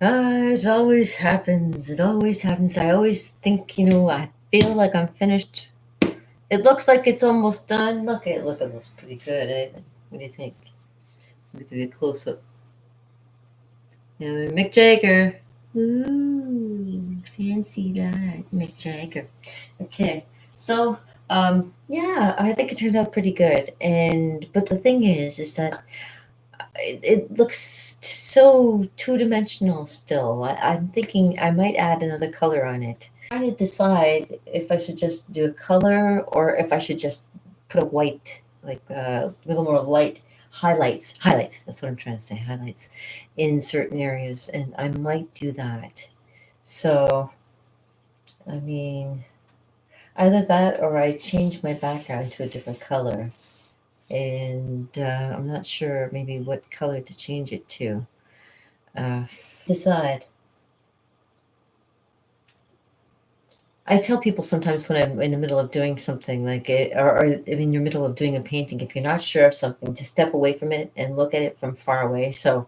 It always happens. It always happens. I always think, I feel like I'm finished. It looks like it's almost done. Look, it looks pretty good. What do you think? Let me give you a close up. Yeah, Mick Jagger. Ooh, fancy that, Mick Jagger. Okay, so yeah, I think it turned out pretty good. And but the thing is that it looks so two-dimensional still. I'm thinking I might add another color on it. Trying to decide if I should just do a color or if I should just put a white, like a little more light highlights. That's what I'm trying to say, highlights in certain areas, and I might do that. So, I mean, either that or I change my background to a different color, and I'm not sure maybe what color to change it to. Uh, Decide. I tell people sometimes when I'm in the middle of doing something like it, or in the middle of doing a painting, if you're not sure of something, to step away from it and look at it from far away. So,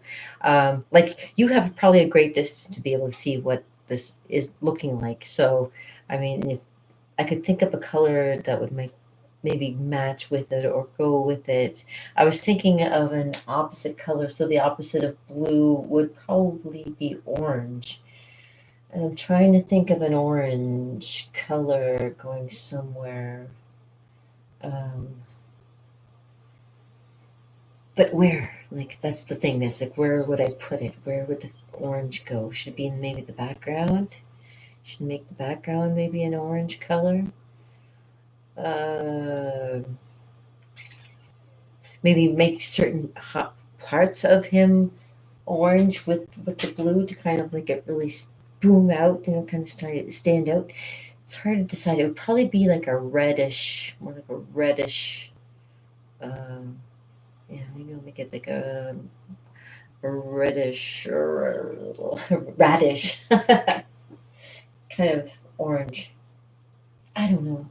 like you have probably a great distance to be able to see what this is looking like. So, I mean, if I could think of a color that would make maybe match with it or go with it. I was thinking of an opposite color, so the opposite of blue would probably be orange. And I'm trying to think of an orange color going somewhere. Um, but where? Like, that's the thing. That's like, where would I put it? Where would the orange go? Should it be in maybe the background? Should make the background maybe an orange color. Uh, Maybe make certain hot parts of him orange with the blue to kind of like it really boom out, kind of stand out. It's hard to decide. It would probably be like a reddish, more like a reddish. Um, yeah, maybe I'll make it like a reddish or radish kind of orange. I don't know.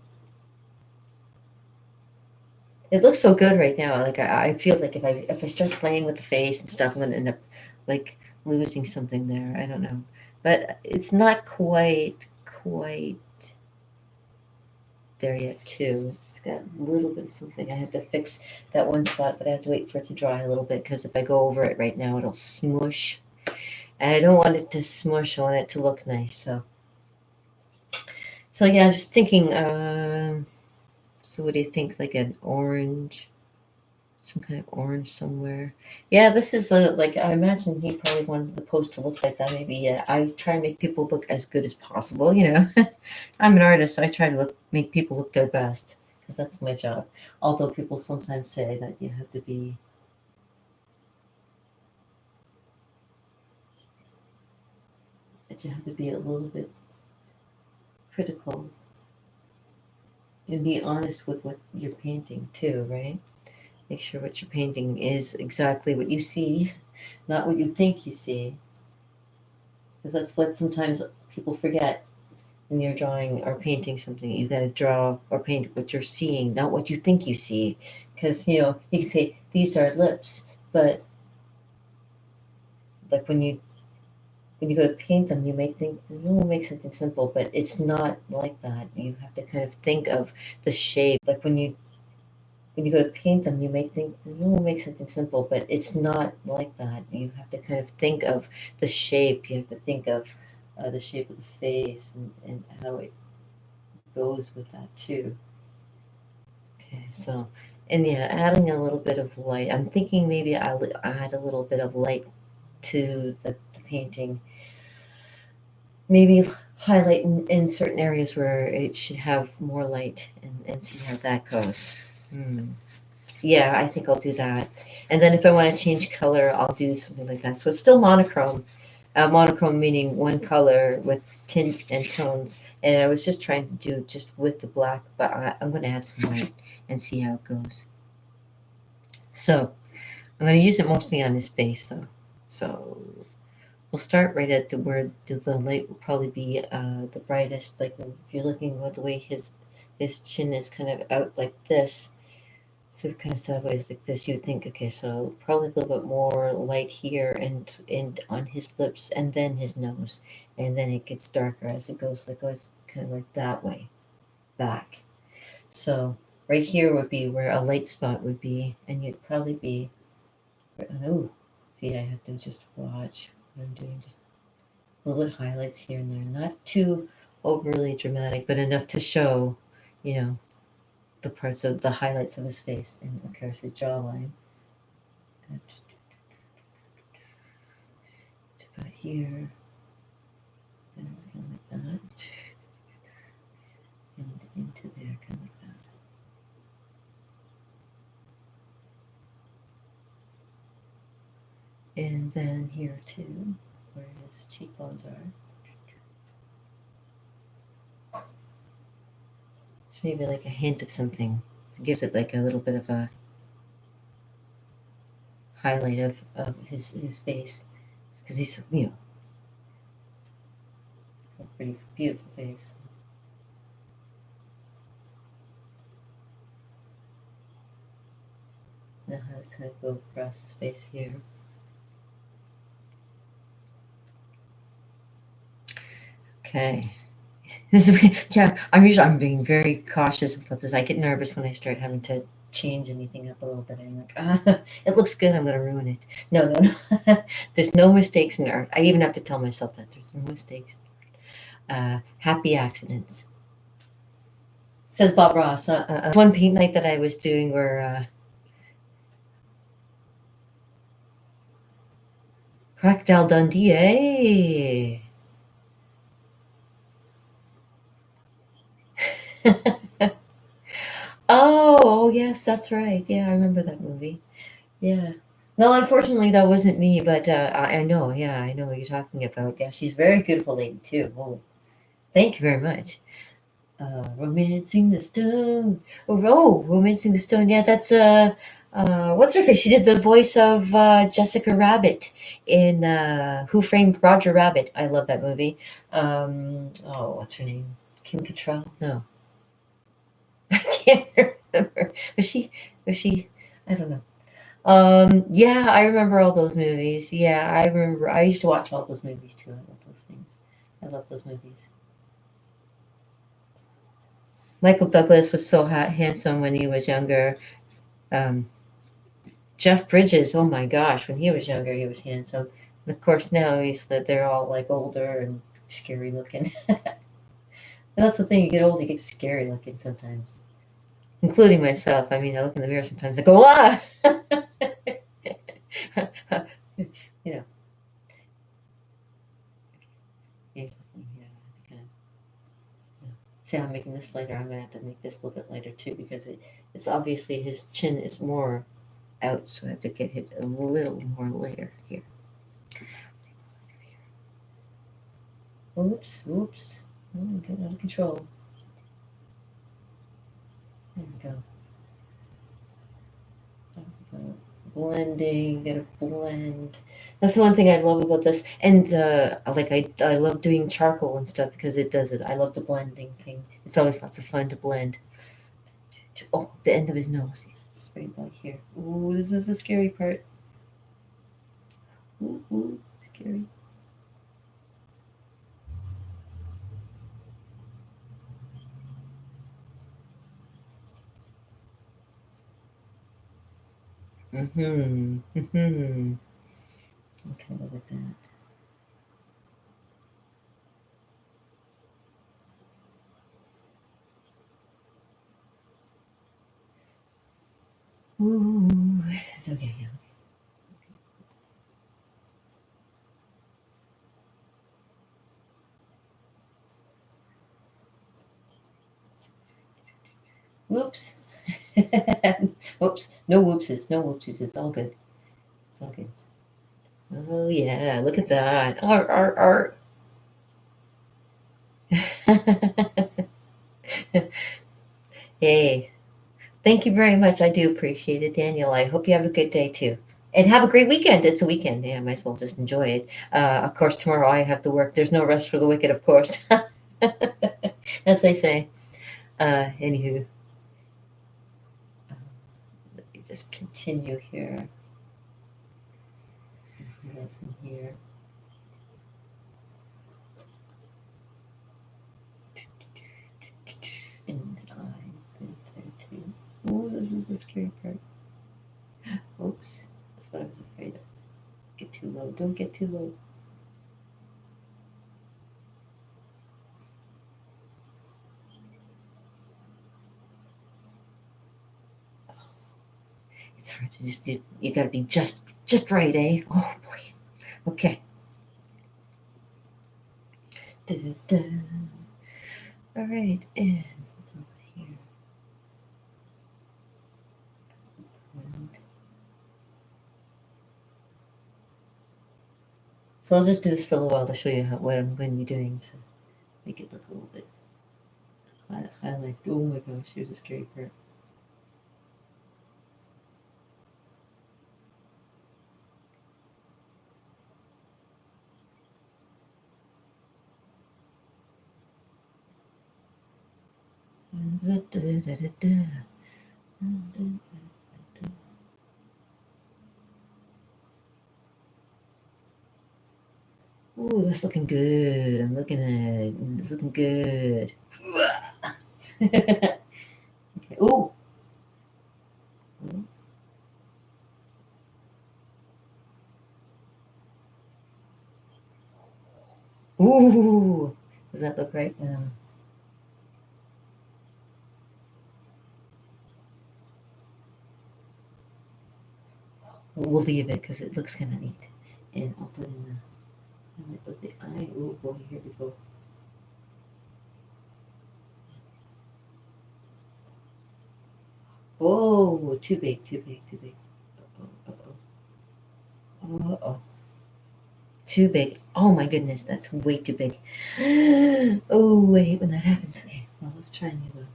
It looks so good right now. Like I feel like if I start playing with the face and stuff, I'm gonna end up like losing something there. I don't know, but it's not quite there yet too. It's got a little bit of something. I have to fix that one spot, but I have to wait for it to dry a little bit because if I go over it right now, it'll smush. And I don't want it to smush. I want it to look nice. So yeah, I'm just thinking. So what do you think? Like an orange, some kind of orange somewhere. Yeah, this is like I imagine he probably wanted the post to look like that. Maybe I try and make people look as good as possible. I'm an artist, so I try to make people look their best because that's my job. Although people sometimes say that you have to be a little bit critical and be honest with what you're painting too, right? Make sure what you're painting is exactly what you see, not what you think you see, because that's what sometimes people forget when you're drawing or painting something. You got to draw or paint what you're seeing, not what you think you see. Because you can say these are lips, but like when you go to paint them, you may think, we'll make something simple, but it's not like that. You have to kind of think of the shape. Like when you go to paint them, you may think, we'll make something simple, but it's not like that. You have to kind of think of the shape. You have to think of the shape of the face and how it goes with that too. Okay, so, and yeah, adding a little bit of light. I'm thinking maybe I'll add a little bit of light to the painting. Maybe highlight in certain areas where it should have more light and see how that goes. Hmm. Yeah, I think I'll do that. And then if I want to change color, I'll do something like that. So it's still monochrome. Monochrome meaning one color with tints and tones. And I was just trying to do just with the black, but I'm going to add some white and see how it goes. So I'm going to use it mostly on his face, though. So we'll start right at where the light will probably be the brightest. Like if you're looking at the way his chin is kind of out like this. So kind of sideways like this, you'd think, okay, so probably a little bit more light here and on his lips and then his nose. And then it gets darker as it goes kind of like that way, back. So right here would be where a light spot would be, and you'd probably be, oh, see, I have to just watch what I'm doing, just a little bit highlights here and there, not too overly dramatic, but enough to show, you know, the parts of the highlights of his face and of course his jawline. It's about here, and kind of like that, and into there, kind of like that. And then here too, where his cheekbones are. It's maybe like a hint of something. It gives it like a little bit of a highlight of his face. Because he's, you know, a pretty beautiful face. Now how to kind of go across his face here. Okay. This is, yeah, I'm being very cautious about this. I get nervous when I start having to change anything up a little bit. I'm like, it looks good. I'm going to ruin it. No, no, no. There's no mistakes in art. I even have to tell myself that there's no mistakes. Happy accidents. Says Bob Ross. One paint night that I was doing where Crocodile Dundee, eh? Oh, yes, that's right. Yeah, I remember that movie. Yeah. No, unfortunately, that wasn't me, but I know. Yeah, I know what you're talking about. Yeah, she's a very beautiful lady, too. Oh, thank you very much. Romancing the Stone. Oh, Romancing the Stone. Yeah, that's, what's her face? She did the voice of Jessica Rabbit in Who Framed Roger Rabbit. I love that movie. Oh, what's her name? Kim Cattrall? No. I can't remember. Was she, I don't know. Yeah, I remember all those movies. Yeah, I remember. I used to watch all those movies too. I love those things. I love those movies. Michael Douglas was so handsome when he was younger. Um, Jeff Bridges, oh my gosh, when he was younger, he was handsome. And of course, now he's that they're all like older and scary looking. That's the thing. You get old, you get scary looking sometimes, including myself. I mean, I look in the mirror sometimes. I go, ah. You know. Yeah, kind of, see, I'm making this lighter. I'm gonna have to make this a little bit lighter too because it's obviously his chin is more out, so I have to get it a little more layer here. Oops, oops. Oh, I'm getting out of control. There we go. Blending, gotta blend. That's the one thing I love about this, and like I love doing charcoal and stuff because it does it. I love the blending thing. It's always lots of fun to blend. Oh, the end of his nose. Yeah, it's right about here. Ooh, this is the scary part. Ooh, ooh, scary. Mm-hmm. Mm-hmm. Okay, was it that? Ooh, it's okay. Yeah. Whoops. Whoops. No whoopses. No whoopses. It's all good. It's all good. Oh yeah, look at that. Art. Hey, thank you very much. I do appreciate it, Daniel. I hope you have a good day too. And have a great weekend. It's a weekend. Yeah, might as well just enjoy it. Of course, tomorrow I have to work. There's no rest for the wicked, of course. As they say. Anywho, just continue here. So that's in here. And his eye. Right there too. Oh, this is the scary part. Oops. That's what I was afraid of. Get too low. Don't get too low. It's hard to just do. You gotta be just right, eh? Oh boy. Okay. Da-da-da. All right, and over here. And so I'll just do this for a little while to show you what I'm going to be doing. So make it look a little bit highlight. Oh my gosh, here's the scary part. Ooh, that's looking good. I'm looking at it. It's looking good. Okay. Ooh. Ooh. Does that look right? We'll leave it because it looks kind of neat. And I'll put in the eye. Oh boy, here we go. Oh, too big, too big, too big. Uh-oh, uh-oh. Uh-oh. Too big. Oh my goodness, that's way too big. Oh, I hate when that happens. Okay, well, let's try a new one.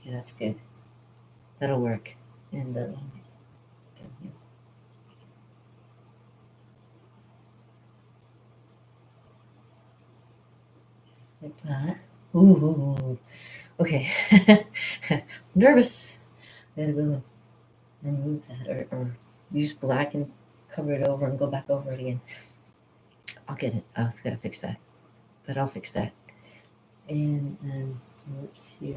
Okay, that's good. That'll work. And down here. Like that. Ooh. Okay. Nervous. I gotta go and remove that or use black and cover it over and go back over it again. I'll get it. I've got to fix that. But I'll fix that. And then lips here.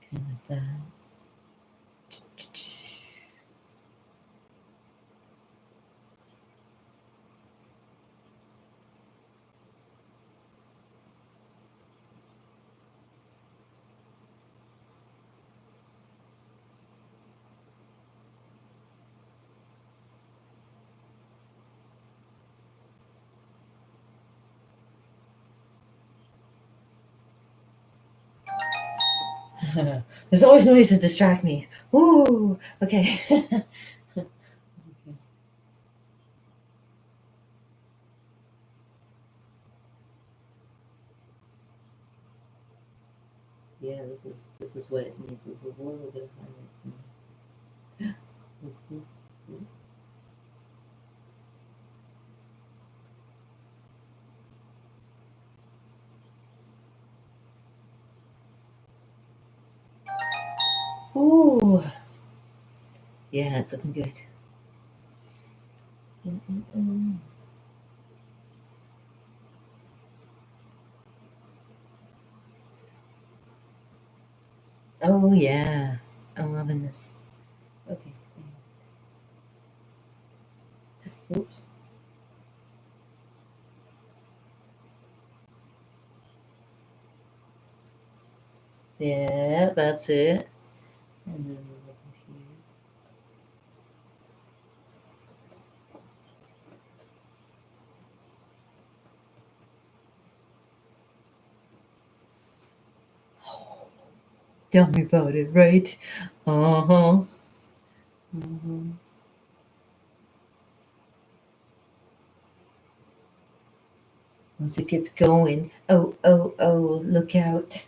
Kind of like that. There's always noise to distract me. Ooh, okay. Okay. Yeah, this is what it needs. Is a little bit of highlights in there. Ooh, yeah, it's looking good. Mm-mm-mm. Oh yeah, I'm loving this. Okay. Oops. Yeah, that's it. And then over here. Tell me about it, right? Uh huh. Mm-hmm. Once it gets going, oh, oh, oh, look out.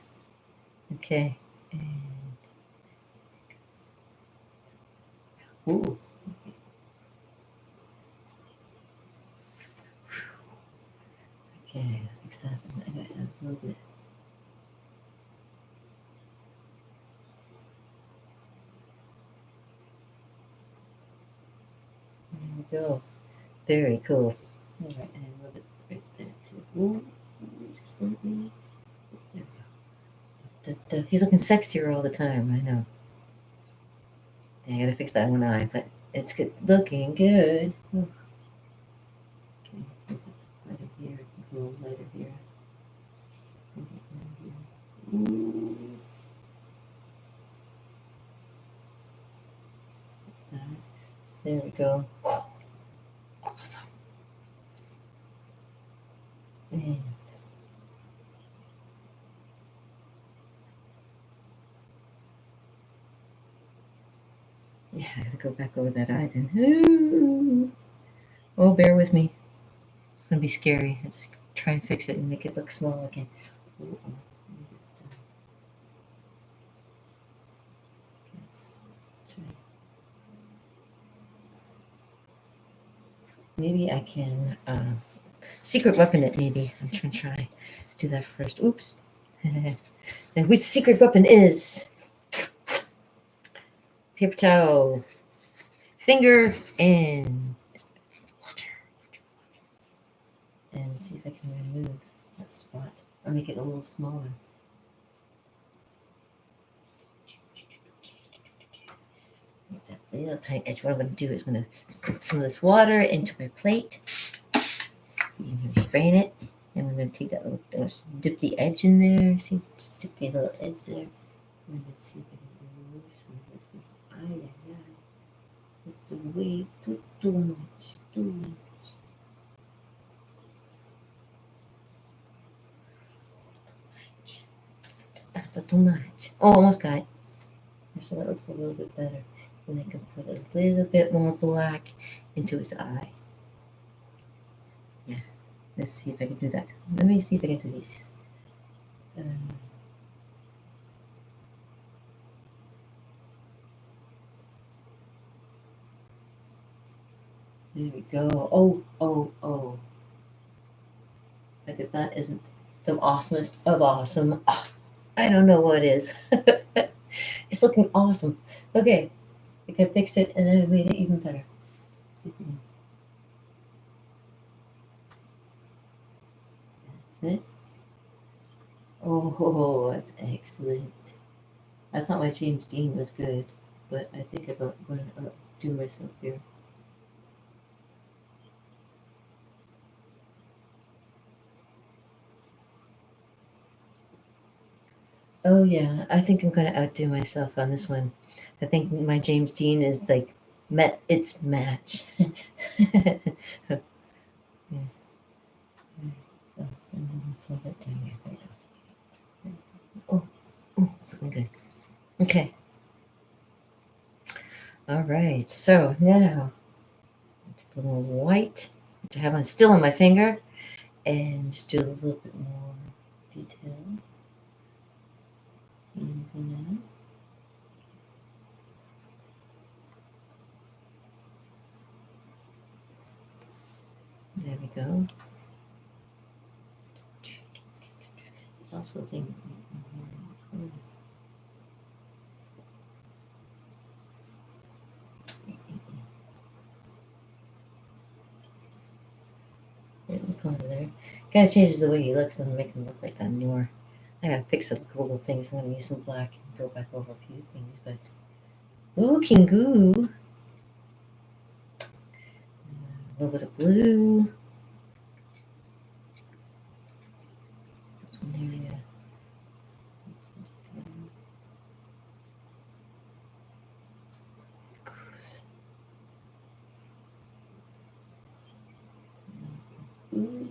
Okay. And Ooh. Okay, fix that. I got a little bit. There we go. Very cool. All right, and a little bit right there too. Ooh, just let me. There we go. He's looking sexier all the time. I know. Yeah, I gotta fix that one eye, but it's good. Looking good. Ooh. Okay, it's a bit lighter here. A little lighter here. A little bit lighter here. Ooh. That. There we go. Awesome. And yeah, I gotta go back over that eye then. Ooh. Oh, bear with me. It's gonna be scary. I just try and fix it and make it look small again. Ooh, let me just guess. Try. Maybe I can secret weapon it. Maybe I'm trying to do that first. Oops. And which secret weapon is paper towel, finger, and water. And see if I can remove that spot or make it a little smaller. Use that little tiny edge. What I'm going to do is going to put some of this water into my plate. You can hear me spraying it. And we're going to take that little, dip the edge in there. See, just dip the little edge there. And let's see if I can remove some of this. Ay, ay, ay. It's way too much. Too much. Too much. Oh, almost got it. So that looks a little bit better. And I can put a little bit more black into his eye. Yeah. Let's see if I can do that. Let me see if I can do these. There we go. Oh. Like if that isn't the awesomest of awesome, I don't know what is. It's looking awesome. Okay. I think I fixed it and I made it even better. Let's see if we can. That's it. Oh, that's excellent. I thought my James Dean was good, but I think I'm going to outdo myself here. Oh yeah, I think I'm going to outdo myself on this one. I think my James Dean is like met its match. Yeah. So, and then slow that down here. Right now. Oh, it's looking good. Okay. All right. So now, take a little white to have on still on my finger, and just do a little bit more detail. Easy now. There we go. It's also a thing. Go over there. Kind of changes the way he looks and make him look like that newer. I gotta fix a couple of things. I'm gonna use some black and go back over a few things, but ooh, King Goo. A little bit of blue. This one there, yeah. Ooh.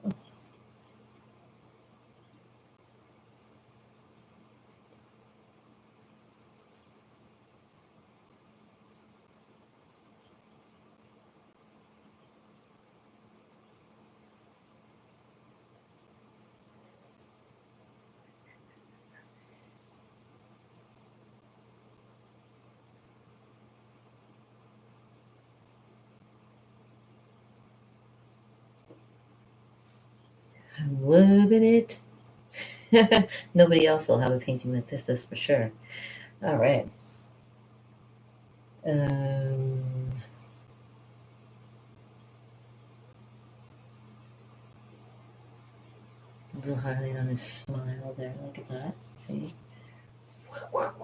Okay. I'm loving it. Nobody else will have a painting like this, that's for sure. All right. Um, a little highlight on his smile there. Look at that. See? Loving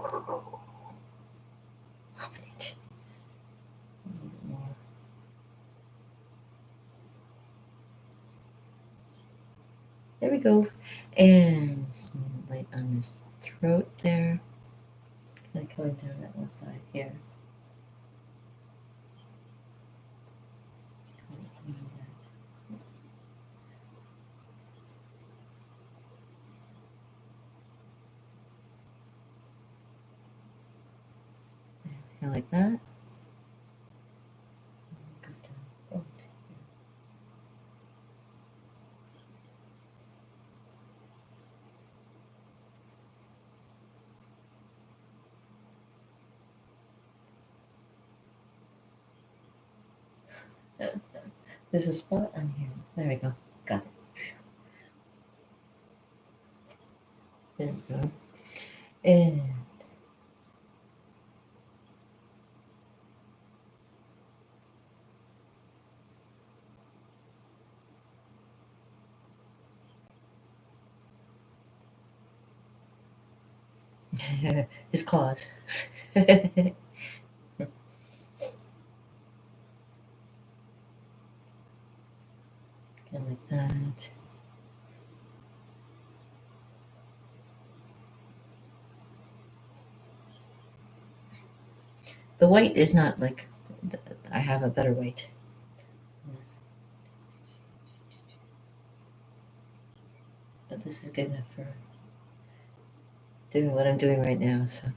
it. A little bit more. There we go. And some light on his throat there. Kind of coming down that one side here. Kind of like that. Goes down. Oh, there's a spot on here. There we go. Got it. There we go. And his claws. Kind of like that. The white is not like, I have a better white. Yes. But this is good enough for doing what I'm doing right now. So.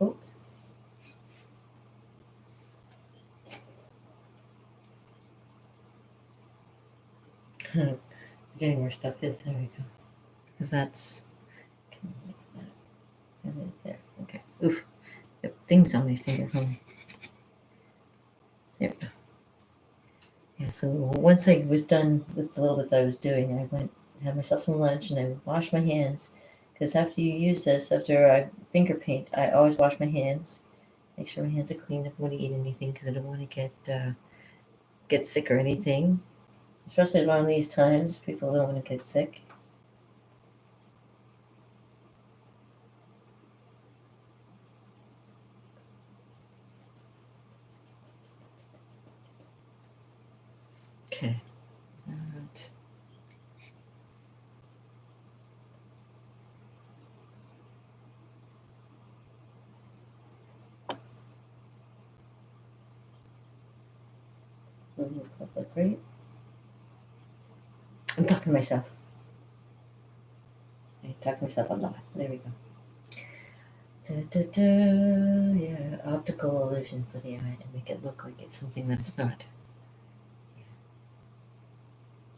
Oh. Getting where stuff is. There we go. Because that's kind of like that. And right there. Okay. Oof. Yep, things on my finger. Huh? There we go. Yeah, so once I was done with the little bit that I was doing, I went had myself some lunch and I washed my hands. Because after you use this, after I finger paint, I always wash my hands. Make sure my hands are clean if I'm going to eat anything because I don't want to get sick or anything. Especially around these times, people don't want to get sick. Okay. That. Public, right? I'm talking to myself. I talk to myself a lot. There we go. Da, da, da. Yeah, optical illusion for the eye to make it look like it's something that it's not.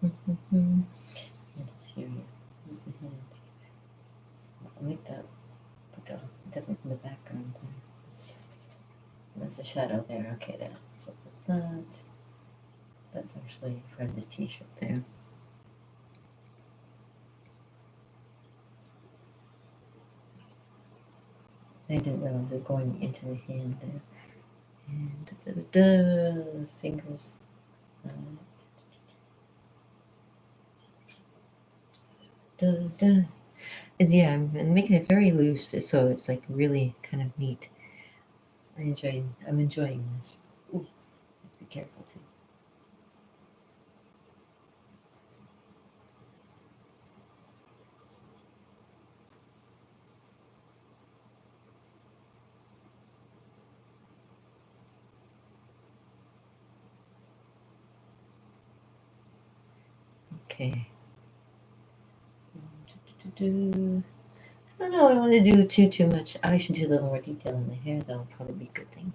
And it's here. This is the hand. I'll make that look different from the background there. That's a shadow there. Okay, there. So that's that. That's actually part of his t-shirt there. I didn't realize it going into the hand there. And da, da, da, da, fingers. Da, da. And yeah, I'm making it very loose, so it's like really kind of neat. I'm enjoying this. Ooh, be careful too. Okay. I don't know. I don't want to do too much. I should do a little more detail in the hair. That'll probably be a good thing.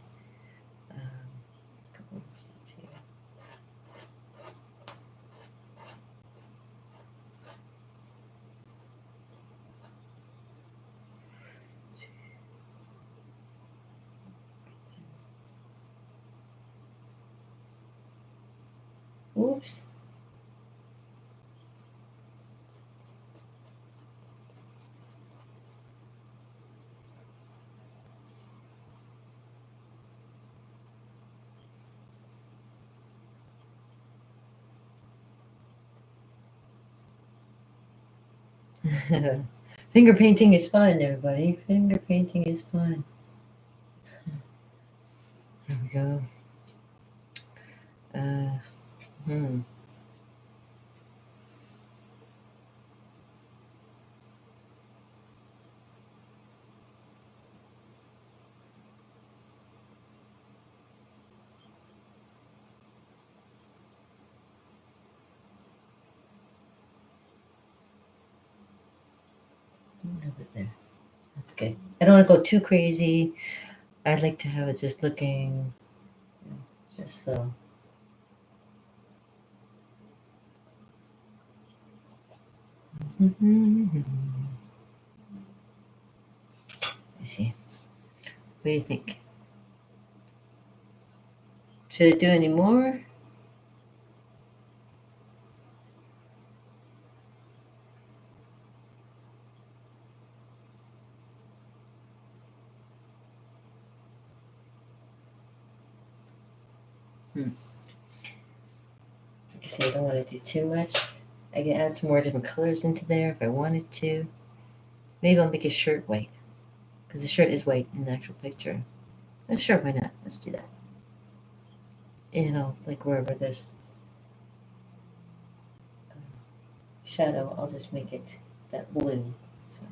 Oops. Finger painting is fun, everybody. Finger painting is fun. Here we go. Hmm. A little bit there. That's good. I don't want to go too crazy. I'd like to have it just looking, just so. I see. What do you think? Should I do any more? Like I say, I don't want to do too much. I can add some more different colors into there if I wanted to. Maybe I'll make his shirt white, because the shirt is white in the actual picture. Sure, why not? Let's do that. Like wherever there's shadow, I'll just make it that blue. So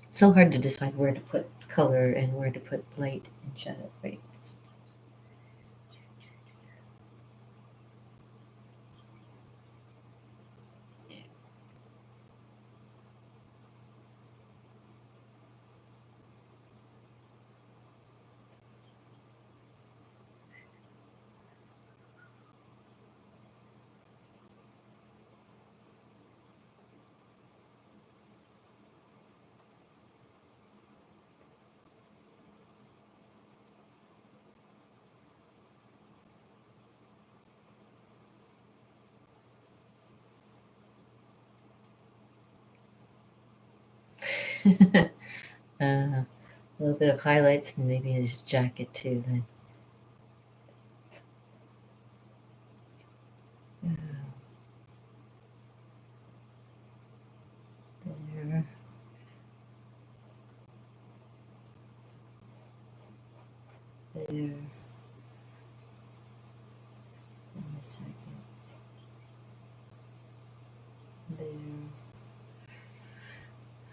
it's so hard to decide where to put color and where to put light and shadow, right? A little bit of highlights and maybe his jacket too. Then there, there, and the jacket there.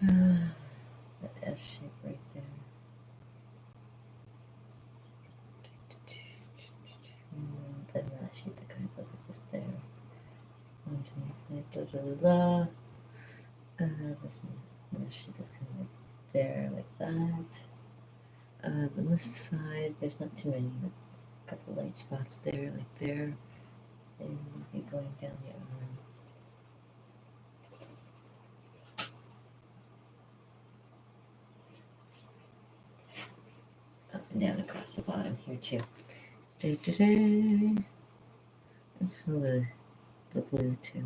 The S shape right there. And that shape that kind of goes like this there. Blah, blah, blah, blah. This shape that's kind of like there, like that. On this side, there's not too many, but a couple light spots there, like there. And we'll be going down the arm. Up and down across the bottom here too. Let's fill the blue too.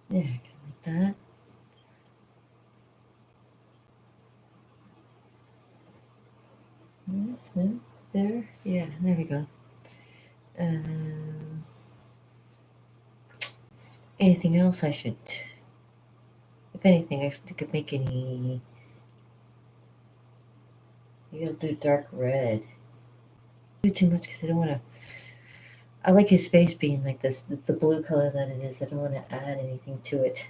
Yeah, kind of like that. There, yeah, there we go. Anything else I should? If anything, I could make any. Maybe I'll do dark red. Do too much because I don't want to. I like his face being like this, the blue color that it is. I don't want to add anything to it.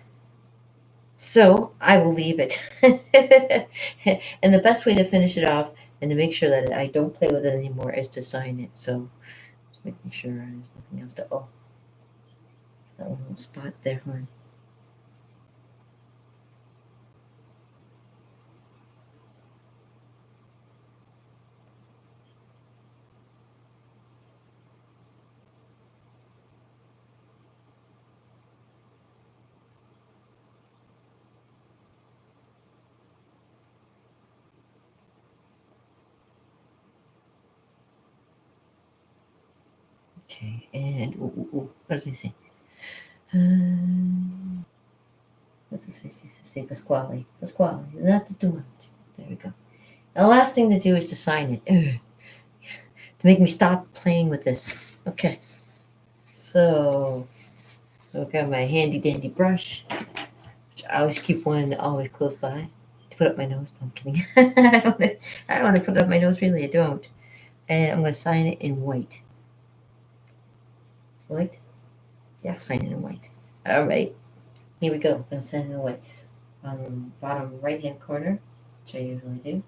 So I will leave it. And the best way to finish it off and to make sure that I don't play with it anymore is to sign it. So just making sure there's nothing else to. Oh, that one little spot there, hon. Okay, and what did I say? What's his face? He say Pasquale. Pasquale, not to do much. There we go. The last thing to do is to sign it. Ugh, to make me stop playing with this. Okay, so I've got my handy dandy brush, which I always keep one always close by to put up my nose. No, I'm kidding. I don't want to put it up my nose, really. I don't. And I'm going to sign it in white. White? Yeah, sign it in white. All right. Here we go. I'm going to sign it in white. Bottom right hand corner, which I usually do.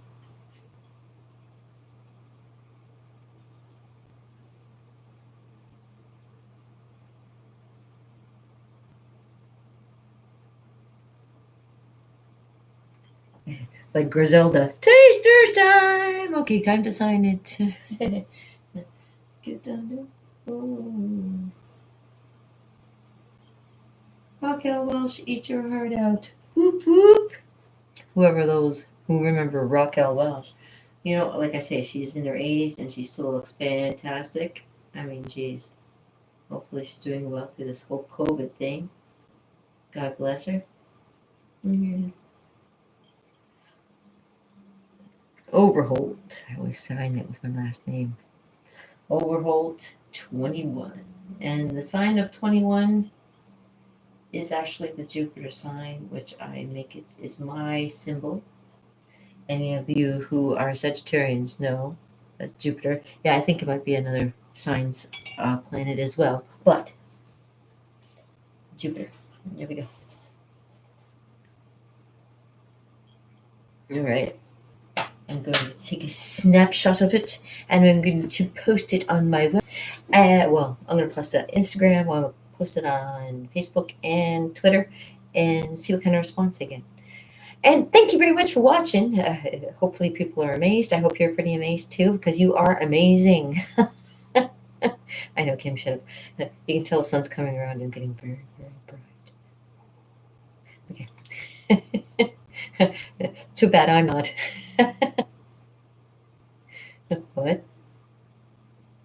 Like Griselda. Taster's time! Okay, time to sign it. Get down there. Ooh. Raquel Welch, eat your heart out. Whoop whoop. Who remember Raquel Welch. You know, like I say, she's in her 80s and she still looks fantastic. I mean, geez. Hopefully she's doing well through this whole COVID thing. God bless her. Yeah. Overholt. I always sign it with my last name. Overholt 21. And the sign of 21 is actually the Jupiter sign, which I make it is my symbol. Any of you who are Sagittarians know that Jupiter, yeah, I think it might be another signs planet as well, but Jupiter. There we go. All right. I'm going to take a snapshot of it and I'm going to post it on my web. Well, I'm going to post it on Instagram, I'm going to post it on Facebook and Twitter and see what kind of response I get. And thank you very much for watching. Hopefully, people are amazed. I hope you're pretty amazed too, because you are amazing. I know, Kim should have. You can tell the sun's coming around and getting very, very bright. Okay. Too bad I'm not.